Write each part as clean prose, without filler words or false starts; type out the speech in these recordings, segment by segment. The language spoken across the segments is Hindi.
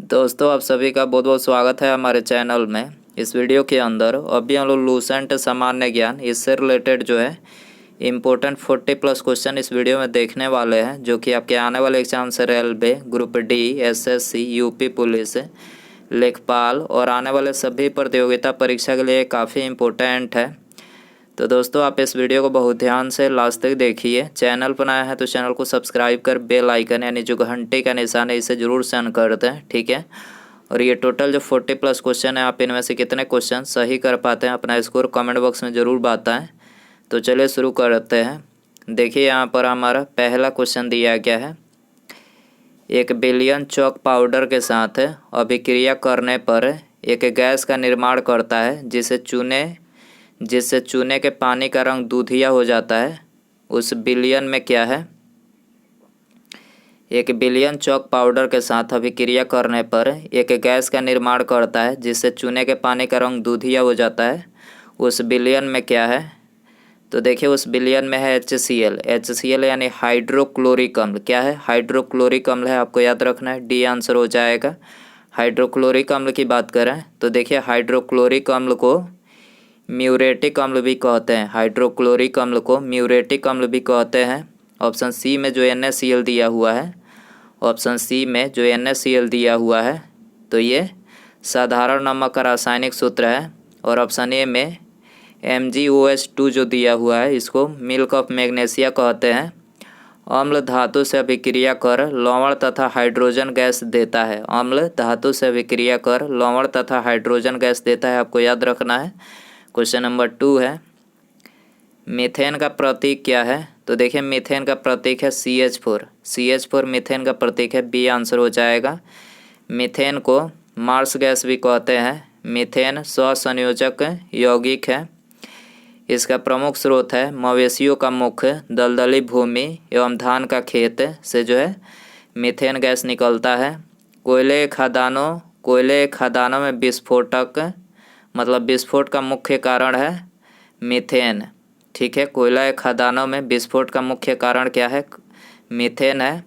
दोस्तों आप सभी का बहुत बहुत स्वागत है हमारे चैनल में। इस वीडियो के अंदर अभी हम लोग लूसेंट सामान्य ज्ञान इससे रिलेटेड जो है इम्पोर्टेंट 40+ क्वेश्चन इस वीडियो में देखने वाले हैं, जो कि आपके आने वाले एग्जाम से railway group D, SSC, UP police, लेखपाल और आने वाले सभी प्रतियोगिता परीक्षा के लिए काफ़ी इम्पोर्टेंट है। तो दोस्तों आप इस वीडियो को बहुत ध्यान से लास्ट तक देखिए। चैनल पर नया है तो चैनल को सब्सक्राइब कर बेल आइकन यानी जो घंटे का निशान है इसे ज़रूर सेंड कर दें, ठीक है। और ये टोटल जो 40+ क्वेश्चन है, आप इनमें से कितने क्वेश्चन सही कर पाते हैं अपना स्कोर कमेंट बॉक्स में ज़रूर बताएं। तो चलिए शुरू करते हैं। देखिए यहाँ पर हमारा पहला क्वेश्चन दिया गया है। 1 बिलियन चॉक पाउडर के साथ अभिक्रिया करने पर एक गैस का निर्माण करता है जिससे चूने के पानी का रंग दूधिया हो जाता है। उस बिलियन में क्या है? 1 बिलियन चॉक पाउडर के साथ अभिक्रिया करने पर एक गैस का निर्माण करता है जिससे चूने के पानी का रंग दूधिया हो जाता है। उस बिलियन में क्या है? तो देखिए उस बिलियन में है HCl। HCl यानी हाइड्रोक्लोरिक अम्ल। क्या है? हाइड्रोक्लोरिक अम्ल है, आपको याद रखना है। डी आंसर हो जाएगा। हाइड्रोक्लोरिक अम्ल की बात करें तो देखिए हाइड्रोक्लोरिक अम्ल को म्यूरेटिक अम्ल भी कहते हैं। हाइड्रोक्लोरिक अम्ल को म्यूरेटिक अम्ल भी कहते हैं। ऑप्शन सी में जो NaCl दिया हुआ है, ऑप्शन सी में जो NaCl दिया हुआ है तो ये साधारण नमक का रासायनिक सूत्र है। और ऑप्शन ए में MgOH2 जो दिया हुआ है इसको मिल्क ऑफ मैग्नीशिया कहते हैं। अम्ल धातु से अभिक्रिया कर लवण तथा हाइड्रोजन गैस देता है। अम्ल धातु से अभिक्रिया कर लवण तथा हाइड्रोजन गैस देता है, आपको याद रखना है। क्वेश्चन नंबर 2 है, मीथेन का प्रतीक क्या है? तो देखिए मीथेन का प्रतीक है CH4। CH4 मीथेन का प्रतीक है। बी आंसर हो जाएगा। मीथेन को मार्स गैस भी कहते हैं। मीथेन स्वसंयोजक यौगिक है। इसका प्रमुख स्रोत है मवेशियों का मुख, दलदली भूमि एवं धान का खेत से जो है मीथेन गैस निकलता है। कोयले खदानों में विस्फोटक मतलब विस्फोट का मुख्य कारण है मीथेन, ठीक है। कोयला खदानों में विस्फोट का मुख्य कारण क्या है? मीथेन है।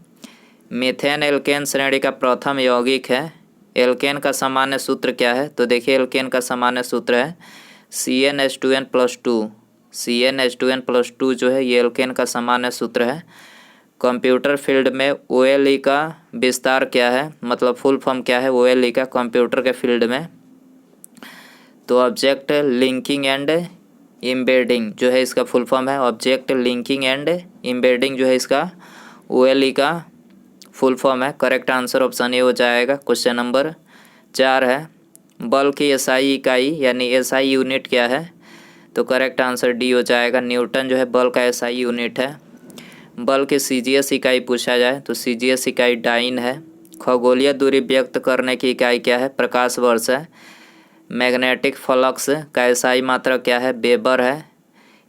मीथेन एल्केन श्रेणी का प्रथम यौगिक है। एल्केन का सामान्य सूत्र क्या है? तो देखिए एल्केन का सामान्य सूत्र है CnH2n+2। CnH2n+2 जो है ये एल्केन का सामान्य सूत्र है। कंप्यूटर फील्ड में OLE का विस्तार क्या है, मतलब फुल फॉर्म क्या है OLE का कंप्यूटर के फील्ड में? तो ऑब्जेक्ट लिंकिंग एंड एम्बेडिंग जो है इसका फुल फॉर्म है। ऑब्जेक्ट लिंकिंग एंड एम्बेडिंग जो है इसका OLE का फुल फॉर्म है। करेक्ट आंसर ऑप्शन ए हो जाएगा। क्वेश्चन नंबर 4 है, बल की SI इकाई यानी SI यूनिट क्या है? तो करेक्ट आंसर डी हो जाएगा। न्यूटन जो है बल का SI यूनिट है। बल की CGS इकाई पूछा जाए तो CGS इकाई डाइन है। खगोलीय दूरी व्यक्त करने की इकाई क्या है? प्रकाश वर्ष है। मैग्नेटिक फ्लक्स का SI मात्रक क्या है? वेबर है।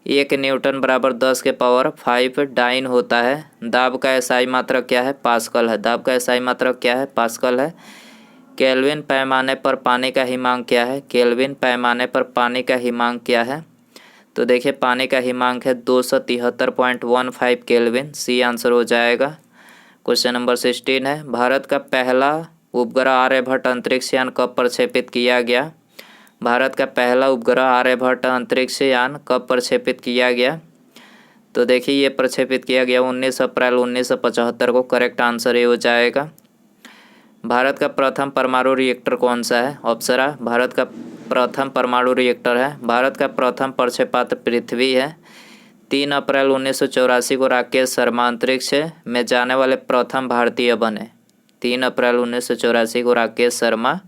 1 न्यूटन बराबर 10 के पावर 5 डाइन होता है। दाब का SI मात्रक क्या है? पास्कल है। दाब का SI मात्रक क्या है? पास्कल है। केल्विन पैमाने पर पानी का हिमांक क्या है? केल्विन पैमाने पर पानी का हिमांक क्या है? तो देखिए पानी का हिमांक है 273.15 केल्विन। सी आंसर हो जाएगा। क्वेश्चन नंबर 16 है, भारत का पहला उपग्रह आर्यभट्ट अंतरिक्ष यान कब प्रक्षेपित किया गया? भारत का पहला उपग्रह आर्यभट्ट अंतरिक्ष यान कब प्रक्षेपित किया गया? तो देखिए ये प्रक्षेपित किया गया 19 अप्रैल 1975 को। करेक्ट आंसर ये हो जाएगा। भारत का प्रथम परमाणु रिएक्टर कौन सा है? अप्सरा भारत का प्रथम परमाणु रिएक्टर है। भारत का प्रथम प्रक्षेपास्त्र पृथ्वी है। 3 अप्रैल 1984 को राकेश शर्मा अंतरिक्ष में जाने वाले प्रथम भारतीय बने। 3 अप्रैल 1984 को राकेश शर्मा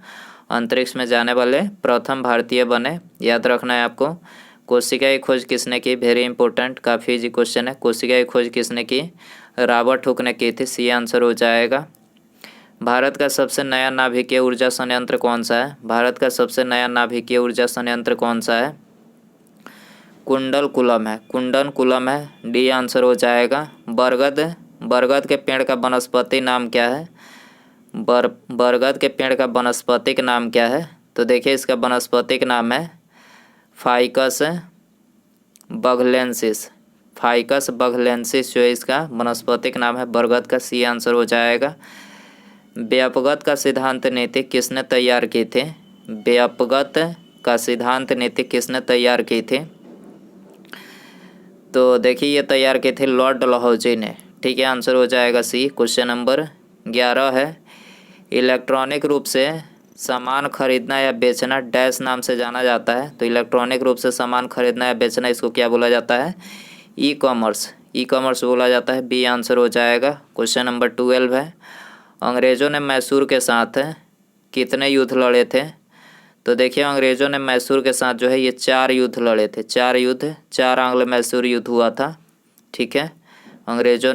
अंतरिक्ष में जाने वाले प्रथम भारतीय बने। याद रखना है आपको। कोशिका की खोज किसने की? वेरी इंपॉर्टेंट, काफ़ी इजी क्वेश्चन है। कोशिका की खोज किसने की? रॉबर्ट हुक ने की थी। सी आंसर हो जाएगा। भारत का सबसे नया नाभिकीय ऊर्जा संयंत्र कौन सा है? भारत का सबसे नया नाभिकीय ऊर्जा संयंत्र कौन सा है? कुंडलकुलम है। कुंडनकुलम है। डी आंसर हो जाएगा। बरगद के पेड़ का वनस्पति नाम क्या है? बरगद के पेड़ का वनस्पतिक नाम क्या है? तो देखिए इसका वनस्पतिक नाम है फाइकस बघलेंसिस। फाइकस बघलेंसिस जो है इसका वनस्पतिक नाम है बरगद का। सी आंसर हो जाएगा। व्यापगत का सिद्धांत नीति किसने तैयार की थी? व्यापगत का सिद्धांत नीति किसने तैयार की थी? तो देखिए ये तैयार की थी लॉर्ड डलहौजी ने। ठीक है, आंसर हो जाएगा सी। क्वेश्चन नंबर 11 है, इलेक्ट्रॉनिक रूप से सामान खरीदना या बेचना डैश नाम से जाना जाता है। तो इलेक्ट्रॉनिक रूप से सामान खरीदना या बेचना इसको क्या बोला जाता है? E commerce. ई कॉमर्स बोला जाता है। बी आंसर हो जाएगा। क्वेश्चन नंबर 12 है, अंग्रेज़ों ने मैसूर के साथ कितने युद्ध लड़े थे? तो देखिए अंग्रेज़ों ने मैसूर के साथ जो है ये 4 युद्ध लड़े थे। 4 युद्ध, 4 आंग्ल मैसूर युद्ध हुआ था। ठीक है, अंग्रेज़ों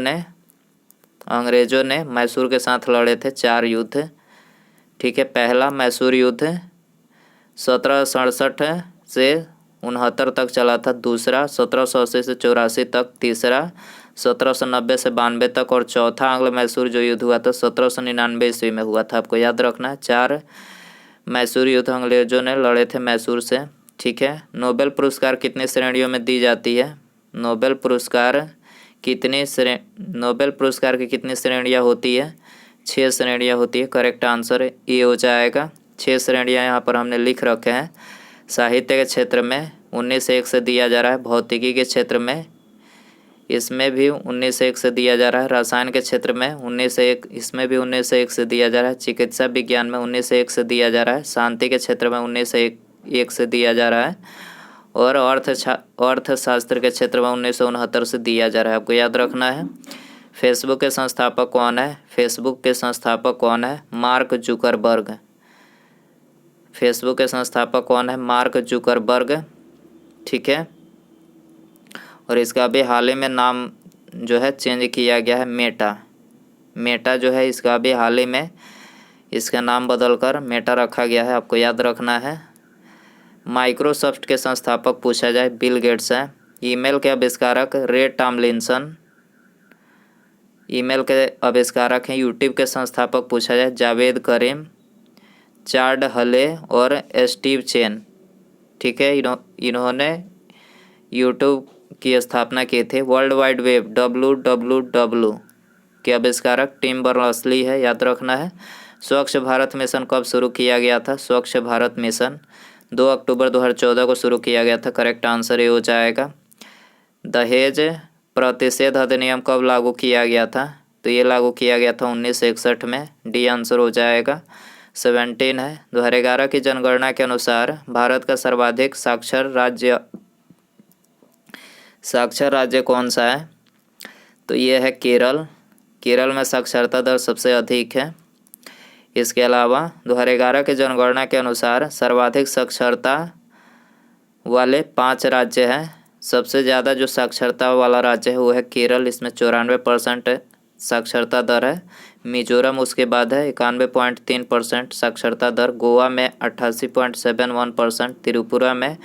ने मैसूर के साथ लड़े थे 4 युद्ध। ठीक है, पहला मैसूर युद्ध 1767 से 69 तक चला था। दूसरा 1780 से 84 तक। तीसरा 1790 से 92 तक। और चौथा आंग्ल मैसूर जो युद्ध हुआ था 1799 ईस्वी में हुआ था। आपको याद रखना है 4 मैसूर युद्ध अंग्रेज़ों ने लड़े थे मैसूर से। ठीक है, नोबेल पुरस्कार कितनी श्रेणियों में दी जाती है? नोबेल पुरस्कार की कितनी श्रेणियाँ होती है? 6 श्रेणियाँ होती है। करेक्ट आंसर ये हो जाएगा। 6 श्रेणियाँ यहाँ पर हमने लिख रखे हैं। साहित्य के क्षेत्र में 19 से 1 से दिया जा रहा है। भौतिकी के क्षेत्र में इसमें भी 19 से 1 से दिया जा रहा है। रसायन के क्षेत्र में 19 से 1, इसमें भी 19 से 1 से दिया जा रहा है। चिकित्सा विज्ञान में 19 से 1 से दिया जा रहा है। शांति के क्षेत्र में 19 से 1 से दिया जा रहा है। और अर्थशास्त्र के क्षेत्र में 1969 से दिया जा रहा है। आपको याद रखना है। फेसबुक के संस्थापक कौन है? फेसबुक के संस्थापक कौन है? Mark Zuckerberg. फेसबुक के संस्थापक कौन है? Mark Zuckerberg. ठीक है, और इसका भी हाल ही में नाम जो है चेंज किया गया है, मेटा जो है इसका भी हाल ही में इसका नाम बदलकर मेटा रखा गया है। आपको याद रखना है। माइक्रोसॉफ्ट के संस्थापक पूछा जाए, बिल गेट्स है। ईमेल के आविष्कारक रे टॉमलिंसन ईमेल के आविष्कारक हैं। यूट्यूब के संस्थापक पूछा जाए, जावेद करीम, चार्ड हले और स्टीव चेन। ठीक है, इन्होंने यूट्यूब की स्थापना की थी। वर्ल्ड वाइड वेब WWW के आविष्कारक टिम बर्नर्स-ली है। याद रखना है। स्वच्छ भारत मिशन कब शुरू किया गया था? स्वच्छ भारत मिशन 2 अक्टूबर 2014 को शुरू किया गया था। करेक्ट आंसर ये हो जाएगा। दहेज प्रतिषेध अधिनियम कब लागू किया गया था? तो ये लागू किया गया था 1961 में। डी आंसर हो जाएगा। 17 है, 2011 की जनगणना के अनुसार भारत का सर्वाधिक साक्षर राज्य कौन सा है? तो ये है केरल। केरल में साक्षरता दर सबसे अधिक है। इसके अलावा 2011 की जनगणना के अनुसार सर्वाधिक साक्षरता वाले 5 राज्य हैं। सबसे ज़्यादा जो साक्षरता वाला राज्य है वो है केरल, इसमें 94% साक्षरता दर है। मिजोरम उसके बाद है 91.3% साक्षरता दर। गोवा में 88.71%। त्रिपुरा में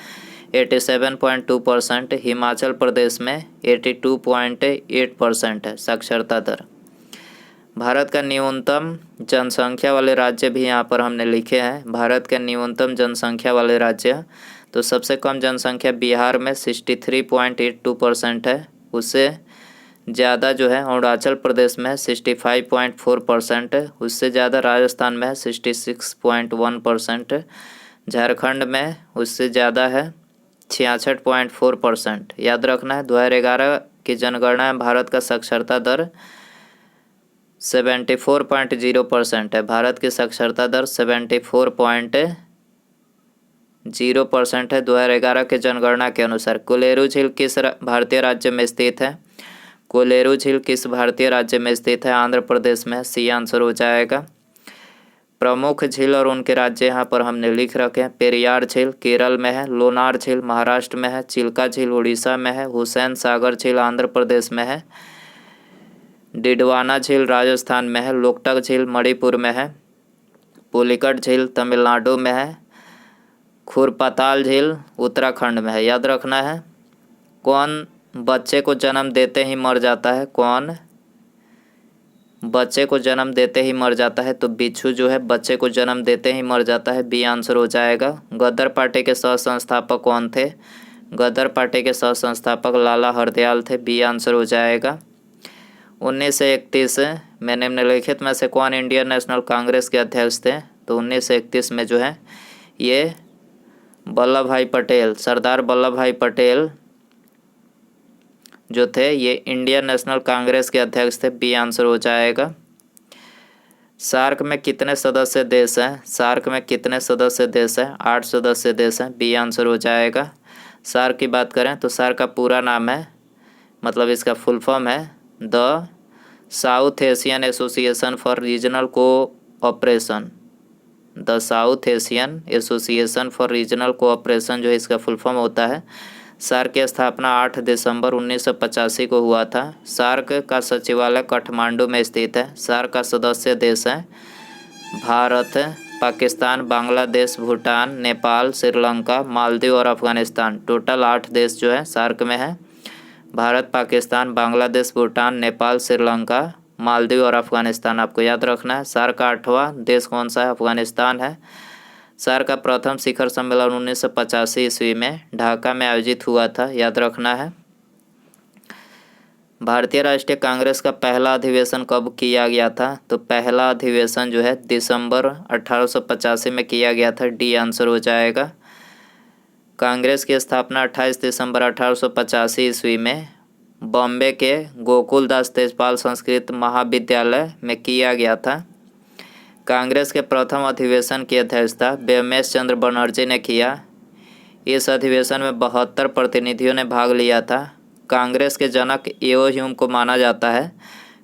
87.2%। हिमाचल प्रदेश में 82.8% है साक्षरता दर। भारत का न्यूनतम जनसंख्या वाले राज्य भी यहाँ पर हमने लिखे हैं। भारत के न्यूनतम जनसंख्या वाले राज्य, तो सबसे कम जनसंख्या बिहार में 63.82% है। उससे ज़्यादा जो है अरुणाचल प्रदेश में 65.4% है। उससे ज़्यादा राजस्थान में 66.1%। झारखंड में उससे ज़्यादा है 66.4%। याद रखना है 2011 की जनगणना में भारत का साक्षरता दर 74.0% है। भारत की साक्षरता दर 74.0% है 2011 के जनगणना के अनुसार। कोलेरू झील किस भारतीय राज्य में स्थित है? कोलेरू झील किस भारतीय राज्य में स्थित है? आंध्र प्रदेश में। सी आंसर हो जाएगा। प्रमुख झील और उनके राज्य यहाँ पर हमने लिख रखे हैं। पेरियार झील केरल में है। लोनार झील महाराष्ट्र में है। चिल्का झील उड़ीसा में है। हुसैन सागर झील आंध्र प्रदेश में है। डिडवाना झील राजस्थान में है। लोकटक झील मणिपुर में है। पुलिकट झील तमिलनाडु में है। खुरपाताल झील उत्तराखंड में है। याद रखना है। कौन बच्चे को जन्म देते ही मर जाता है? कौन बच्चे को जन्म देते ही मर जाता है? तो बिच्छू जो है बच्चे को जन्म देते ही मर जाता है। बी आंसर हो जाएगा। गदर पार्टी के सह संस्थापक कौन थे? गदर पार्टी के सह संस्थापक लाला हरदयाल थे। बी आंसर हो जाएगा। 1931 में निम्नलिखित में से कौन इंडियन नेशनल कांग्रेस के अध्यक्ष थे? तो 1931 में जो है ये वल्लभ भाई पटेल, सरदार वल्लभ भाई पटेल जो थे ये इंडियन नेशनल कांग्रेस के अध्यक्ष थे। बी आंसर हो जाएगा। सार्क में कितने सदस्य देश हैं? सार्क में कितने सदस्य देश हैं? 8 सदस्य देश हैं। बी आंसर हो जाएगा। सार्क की बात करें तो सार्क का पूरा नाम है, मतलब इसका फुल फॉर्म है the south Asian association for regional cooperation. The south Asian association for regional cooperation जो है इसका फुल फॉर्म होता है। सार्क की स्थापना 8 दिसंबर 1985 को हुआ था। सार्क का सचिवालय काठमांडू में स्थित है। सार्क का सदस्य देश है भारत, पाकिस्तान, बांग्लादेश, भूटान, नेपाल, श्रीलंका, मालदीव और अफगानिस्तान। टोटल 8 देश जो है सार्क में है। भारत, पाकिस्तान, बांग्लादेश, भूटान, नेपाल, श्रीलंका, मालदीव और अफगानिस्तान आपको याद रखना है। सार्क का 8वां देश कौन सा है? अफगानिस्तान है। सार्क का प्रथम शिखर सम्मेलन 1985 ईस्वी में ढाका में आयोजित हुआ था, याद रखना है। भारतीय राष्ट्रीय कांग्रेस का पहला अधिवेशन कब किया गया था? तो पहला अधिवेशन जो है दिसंबर 1885 में किया गया था। डी आंसर हो जाएगा। कांग्रेस की स्थापना 28 दिसंबर 1885 ईस्वी में बॉम्बे के गोकुलदास तेजपाल संस्कृत महाविद्यालय में किया गया था। कांग्रेस के प्रथम अधिवेशन की अध्यक्षता व्योमेश चंद्र बनर्जी ने किया। इस अधिवेशन में 72 प्रतिनिधियों ने भाग लिया था। कांग्रेस के जनक एओ ह्यूम को माना जाता है।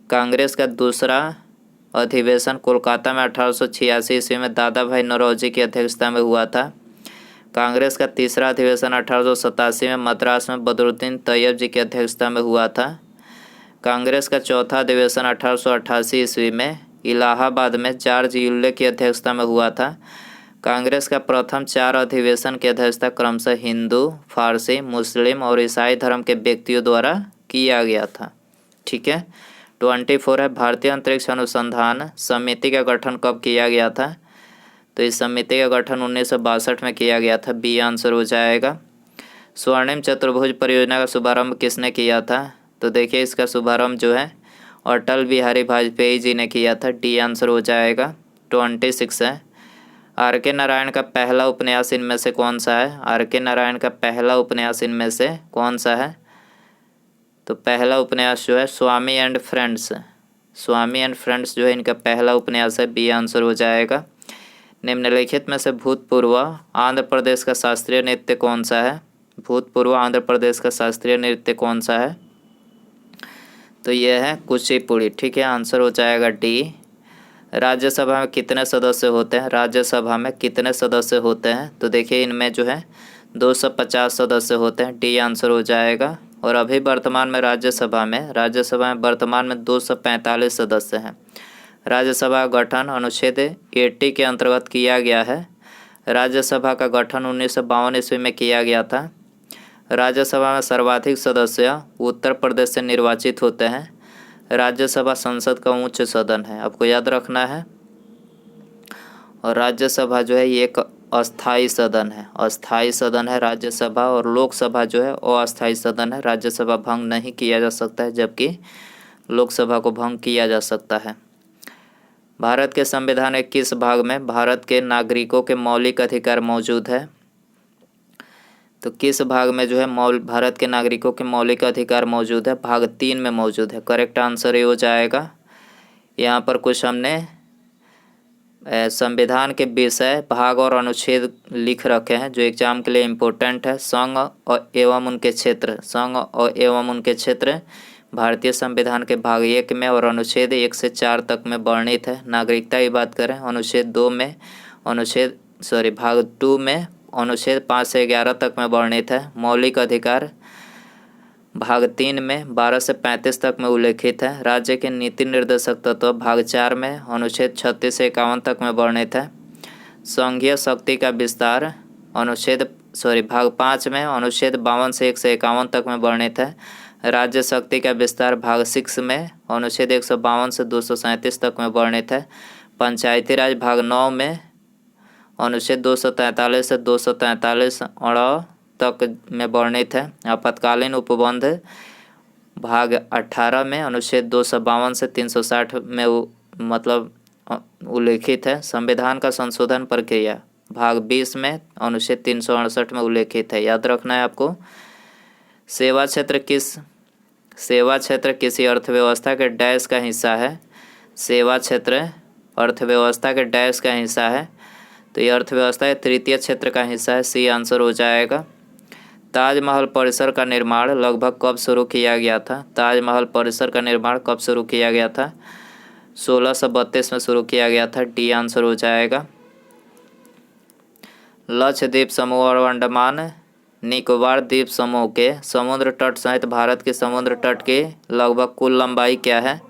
कांग्रेस का दूसरा अधिवेशन कोलकाता में 1886 ईस्वी में दादा भाई नौरोजी की अध्यक्षता में हुआ था। कांग्रेस का तीसरा अधिवेशन 1887 में मद्रास में बदरुद्दीन तैयब जी की अध्यक्षता में हुआ था। कांग्रेस का चौथा अधिवेशन 1888 ईस्वी में इलाहाबाद में जॉर्ज यूले की अध्यक्षता में हुआ था। कांग्रेस का प्रथम 4 अधिवेशन की अध्यक्षता क्रमशः हिंदू, फारसी, मुस्लिम और ईसाई धर्म के व्यक्तियों द्वारा किया गया था। ठीक है। 24 है भारतीय अंतरिक्ष अनुसंधान समिति का गठन कब किया गया था? तो इस समिति का गठन 1962 में किया गया था। बी आंसर हो जाएगा। स्वर्णिम चतुर्भुज परियोजना का शुभारंभ किसने किया था? तो देखिए इसका शुभारंभ जो है अटल बिहारी वाजपेयी जी ने किया था। डी आंसर हो जाएगा। 26 है आर के नारायण का पहला उपन्यास इनमें से कौन सा है? आर के नारायण का पहला उपन्यास इनमें से कौन सा है? तो पहला उपन्यास जो है Swami and friends. Swami and friends जो है इनका पहला उपन्यास है। बी आंसर हो जाएगा। निम्नलिखित में से भूतपूर्व आंध्र प्रदेश का शास्त्रीय नृत्य कौन सा है? भूतपूर्व आंध्र प्रदेश का शास्त्रीय नृत्य कौन सा है? तो यह है कुचिपुड़ी। ठीक है, आंसर हो जाएगा डी। राज्यसभा में कितने सदस्य होते हैं? राज्यसभा में कितने सदस्य होते हैं? तो देखिए इनमें जो है 250 सदस्य होते हैं। डी आंसर हो जाएगा। और अभी वर्तमान में राज्यसभा में वर्तमान में 245 सदस्य हैं। राज्यसभा का गठन अनुच्छेद 80 के अंतर्गत किया गया है। राज्यसभा का गठन 1952 ईस्वी में किया गया था। राज्यसभा में सर्वाधिक सदस्य उत्तर प्रदेश से निर्वाचित होते हैं। राज्यसभा संसद का उच्च सदन है, आपको याद रखना है। और राज्यसभा जो है ये एक अस्थाई सदन है। अस्थाई सदन है राज्यसभा। और लोकसभा जो है अस्थाई सदन है। राज्यसभा भंग नहीं किया जा सकता है, जबकि लोकसभा को भंग किया जा सकता है। भारत के संविधान के किस भाग में भारत के नागरिकों के मौलिक अधिकार मौजूद है? तो किस भाग में जो है भारत के नागरिकों के मौलिक अधिकार मौजूद है? भाग 3 में मौजूद है। करेक्ट आंसर ये हो जाएगा। यहाँ पर कुछ हमने संविधान के विषय, भाग और अनुच्छेद लिख रखे हैं जो एग्जाम के लिए इम्पोर्टेंट है। संघ और एवं उनके क्षेत्र भारतीय संविधान के भाग 1 में और अनुच्छेद 1 से 4 तक में वर्णित है। नागरिकता की बात करें अनुच्छेद 2 में भाग 2 में अनुच्छेद 5 से 11 तक में वर्णित है। मौलिक अधिकार भाग 3 में 12 से 35 तक में उल्लेखित है। राज्य के नीति निर्देशक तत्व भाग 4 में अनुच्छेद 36 से 51 तक में वर्णित है। संघीय शक्ति का विस्तार भाग 5 में अनुच्छेद 52 से 1 से 51 तक में वर्णित है। राज्य शक्ति का विस्तार भाग 6 में अनुच्छेद 152 से 237 तक में वर्णित है। पंचायती राज भाग 9 में अनुच्छेद 243 से 243 तक में वर्णित है। आपातकालीन उपबंध भाग 18 में अनुच्छेद 252 से 360 में मतलब उल्लेखित है। संविधान का संशोधन प्रक्रिया भाग 20 में अनुच्छेद 368 में उल्लेखित है। याद रखना है आपको। सेवा क्षेत्र किसी अर्थव्यवस्था के डैश का हिस्सा है। सेवा क्षेत्र अर्थव्यवस्था के डैश का हिस्सा है, तो ये अर्थव्यवस्था के तृतीय क्षेत्र का हिस्सा है। सी आंसर हो जाएगा। ताजमहल परिसर का निर्माण लगभग कब शुरू किया गया था? ताजमहल परिसर का निर्माण कब शुरू किया गया था? 1632 में शुरू किया गया था। डी आंसर हो जाएगा। लक्षद्वीप समूह और अंडमान निकोबार द्वीप समूह के समुद्र तट सहित भारत के समुद्र तट की लगभग कुल लंबाई क्या है?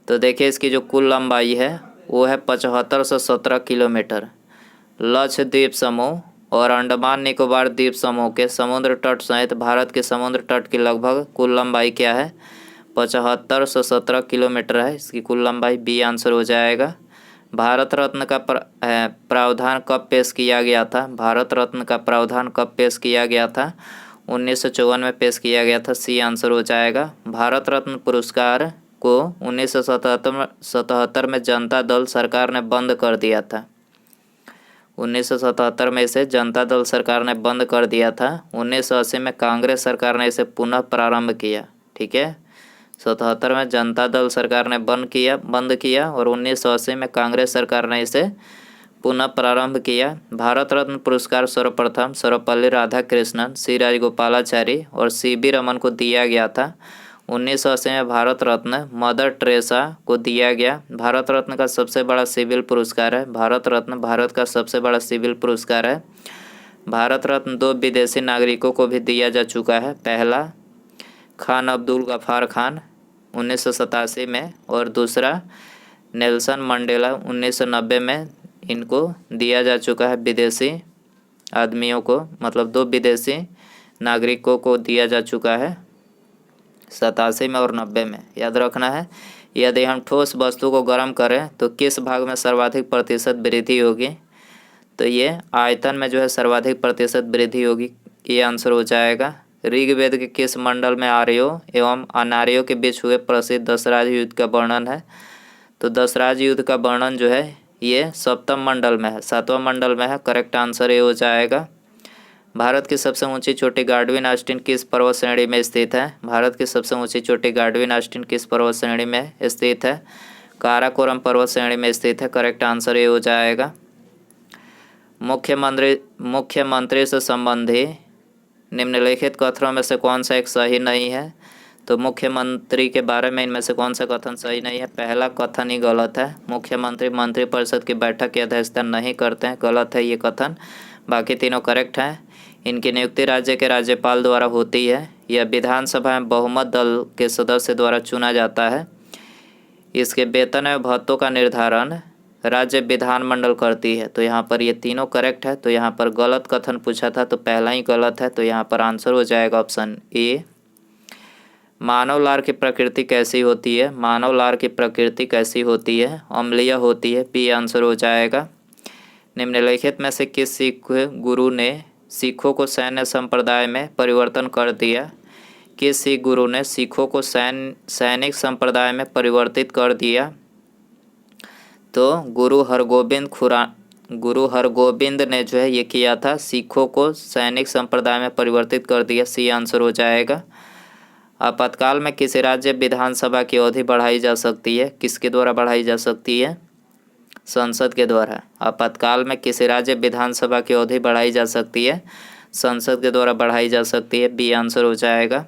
तो देखिए इसकी जो कुल लंबाई है वो है 75 से 17 किलोमीटर। लक्षद्वीप समूह और अंडमान निकोबार द्वीप समूह के समुद्र तट सहित भारत के समुद्र तट की लगभग कुल लंबाई क्या है? 75 से 17 किलोमीटर है इसकी कुल लंबाई। बी आंसर हो जाएगा। भारत रत्न का प्रावधान कब पेश किया गया था? भारत रत्न का प्रावधान कब पेश किया गया था? 1954 में पेश किया गया था। सी आंसर हो जाएगा। भारत रत्न पुरस्कार को 1977 में जनता दल सरकार ने बंद कर दिया था। 1977 में इसे जनता दल सरकार ने बंद कर दिया था। 1980 में कांग्रेस सरकार ने इसे पुनः प्रारंभ किया। ठीक है, 77 में जनता दल सरकार ने बंद किया और 1980 में कांग्रेस सरकार ने इसे पुनः प्रारंभ किया। भारत रत्न पुरस्कार सर्वप्रथम सर्वपल्ली राधाकृष्णन, सी राजगोपालाचारी और सी.वी. रमन को दिया गया था। 1980 में भारत रत्न मदर टेरेसा को दिया गया। भारत रत्न का सबसे बड़ा सिविल पुरस्कार है। भारत रत्न भारत का सबसे बड़ा सिविल पुरस्कार है। भारत रत्न 2 विदेशी नागरिकों को भी दिया जा चुका है। पहला खान अब्दुल गफ्फार खान 1987 में और दूसरा नेल्सन मंडेला 1990 में इनको दिया जा चुका है। विदेशी आदमियों को मतलब 2 विदेशी नागरिकों को दिया जा चुका है 87 में और 90 में। याद रखना है। यदि हम ठोस वस्तु को गर्म करें तो किस भाग में सर्वाधिक प्रतिशत वृद्धि होगी? तो ये आयतन में जो है सर्वाधिक प्रतिशत वृद्धि होगी। ये आंसर हो जाएगा। ऋग्वेद के किस मंडल में आर्यों एवं अनार्यों के बीच हुए प्रसिद्ध दशराज युद्ध का वर्णन है? तो दशराज युद्ध का वर्णन जो है ये सप्तम मंडल में है, 7वां मंडल में है। करेक्ट आंसर ये हो जाएगा। भारत की सबसे ऊंची चोटी गार्डविन आस्टीन किस पर्वत श्रेणी में स्थित है? भारत की सबसे ऊंची चोटी गार्डविन आस्टीन किस पर्वत श्रेणी में स्थित है? काराकोरम पर्वत श्रेणी में स्थित है। करेक्ट आंसर ये हो जाएगा। मुख्यमंत्री से संबंधी निम्नलिखित कथनों में से कौन सा एक सही नहीं है? तो मुख्यमंत्री के बारे में इनमें से कौन सा कथन सही नहीं है? पहला कथन ही गलत है। मुख्यमंत्री मंत्रिपरिषद की बैठक की अध्यक्षता नहीं करते हैं, गलत है ये कथन। बाकी तीनों करेक्ट हैं। इनकी नियुक्ति राज्य के राज्यपाल द्वारा होती है। यह विधानसभा में बहुमत दल के सदस्य द्वारा चुना जाता है। इसके वेतन एवं भत्तों का निर्धारण राज्य विधानमंडल करती है। तो यहाँ पर ये तीनों करेक्ट है। तो यहाँ पर गलत कथन पूछा था तो पहला ही गलत है। तो यहाँ पर आंसर हो जाएगा ऑप्शन ए। मानव लार की प्रकृति कैसी होती है? मानव लार की प्रकृति कैसी होती है? अम्लीय होती है। बी आंसर हो जाएगा। निम्नलिखित में से किस सिख गुरु ने सिखों को सैन्य संप्रदाय में परिवर्तन कर दिया? किस सिख गुरु ने सिखों को सैनिक संप्रदाय में परिवर्तित कर दिया? तो गुरु हरगोबिंद ने जो है ये किया था, सिखों को सैनिक संप्रदाय में परिवर्तित कर दिया। सी आंसर हो जाएगा। आपातकाल में किसी राज्य विधानसभा की अवधि बढ़ाई जा सकती है? किसके द्वारा बढ़ाई जा सकती है? संसद के द्वारा। आपातकाल में किसी राज्य विधानसभा की अवधि बढ़ाई जा सकती है? संसद के द्वारा बढ़ाई जा सकती है। बी आंसर हो जाएगा।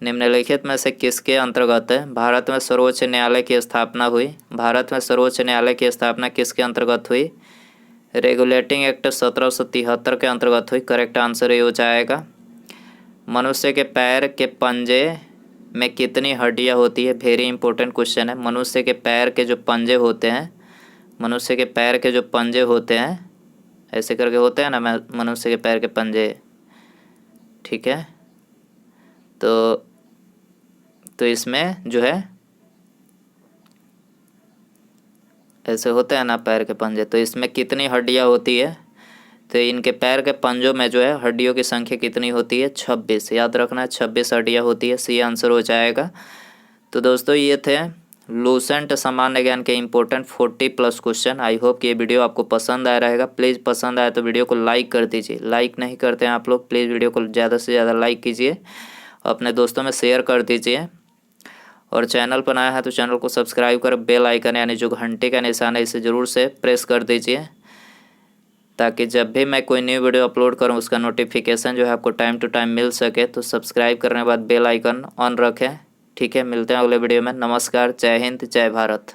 निम्नलिखित में से किसके अंतर्गत भारत में सर्वोच्च न्यायालय की स्थापना हुई? भारत में सर्वोच्च न्यायालय की स्थापना किसके अंतर्गत हुई? रेगुलेटिंग एक्ट 1773 के अंतर्गत हुई। करेक्ट आंसर ये हो जाएगा। मनुष्य के पैर के पंजे में कितनी हड्डियां होती है? वेरी इंपॉर्टेंट क्वेश्चन है। मनुष्य के पैर के जो पंजे होते हैं, मनुष्य के पैर के जो पंजे होते हैं, ऐसे करके होते हैं ना मनुष्य के पैर के पंजे, ठीक है। तो इसमें जो है ऐसे होते हैं ना पैर के पंजे, तो इसमें कितनी हड्डियां होती है? तो इनके पैर के पंजों में जो है हड्डियों की संख्या कितनी होती है? 26। याद रखना है 26 हड्डियाँ होती है, सी आंसर हो जाएगा। तो दोस्तों ये थे लूसेंट सामान्य ज्ञान के इम्पोर्टेंट 40+ क्वेश्चन। आई होप कि ये वीडियो आपको पसंद आया रहेगा। प्लीज़ पसंद आए तो वीडियो को लाइक कर दीजिए। लाइक नहीं करते हैं आप लोग, प्लीज़ वीडियो को ज़्यादा से ज़्यादा लाइक कीजिए, अपने दोस्तों में शेयर कर दीजिए। और चैनल पर नया है तो चैनल को सब्सक्राइब कर बेल आइकन यानी जो घंटे का निशान है इसे ज़रूर से प्रेस कर दीजिए, ताकि जब भी मैं कोई न्यू वीडियो अपलोड करूं उसका नोटिफिकेशन जो है आपको टाइम टू टाइम मिल सके। तो सब्सक्राइब करने के बाद बेल आइकन ऑन रखें। ठीक है, मिलते हैं अगले वीडियो में। नमस्कार, जय हिंद, जय भारत।